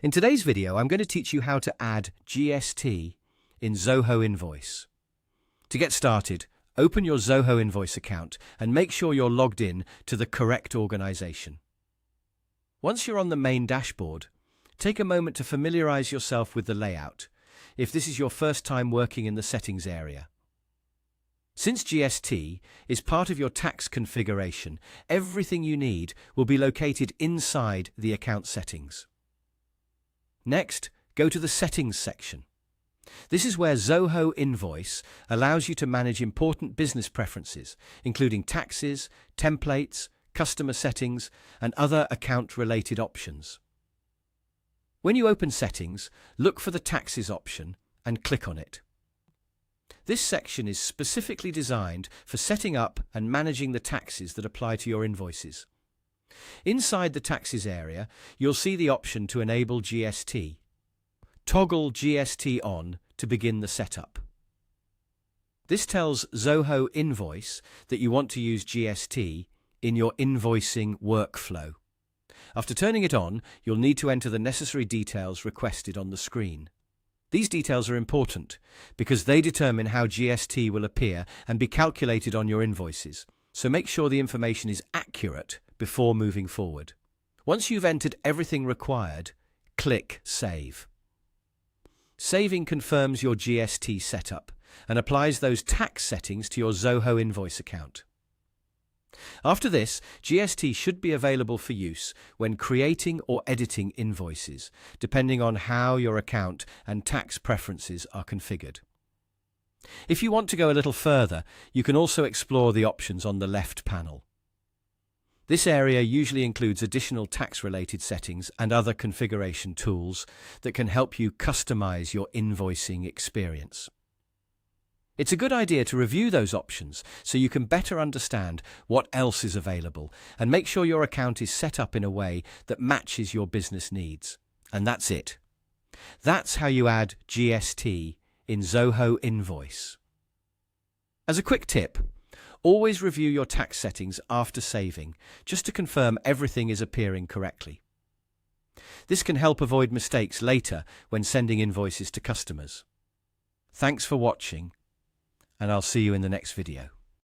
In today's video, I'm going to teach you how to add GST in Zoho Invoice. To get started, open your Zoho Invoice account and make sure you're logged in to the correct organization. Once you're on the main dashboard, take a moment to familiarize yourself with the layout, if this is your first time working in the settings area. Since GST is part of your tax configuration, everything you need will be located inside the account settings. Next, go to the Settings section. This is where Zoho Invoice allows you to manage important business preferences, including taxes, templates, customer settings, and other account-related options. When you open Settings, look for the Taxes option and click on it. This section is specifically designed for setting up and managing the taxes that apply to your invoices. Inside the Taxes area, you'll see the option to enable GST. Toggle GST on to begin the setup. This tells Zoho Invoice that you want to use GST in your invoicing workflow. After turning it on, you'll need to enter the necessary details requested on the screen. These details are important because they determine how GST will appear and be calculated on your invoices, so make sure the information is accurate before moving forward. Once you've entered everything required, click Save. Saving confirms your GST setup and applies those tax settings to your Zoho Invoice account. After this, GST should be available for use when creating or editing invoices, depending on how your account and tax preferences are configured. If you want to go a little further, you can also explore the options on the left panel. This area usually includes additional tax-related settings and other configuration tools that can help you customize your invoicing experience. It's a good idea to review those options so you can better understand what else is available and make sure your account is set up in a way that matches your business needs. And that's it. That's how you add GST in Zoho Invoice. As a quick tip, always review your tax settings after saving, just to confirm everything is appearing correctly. This can help avoid mistakes later when sending invoices to customers. Thanks for watching, and I'll see you in the next video.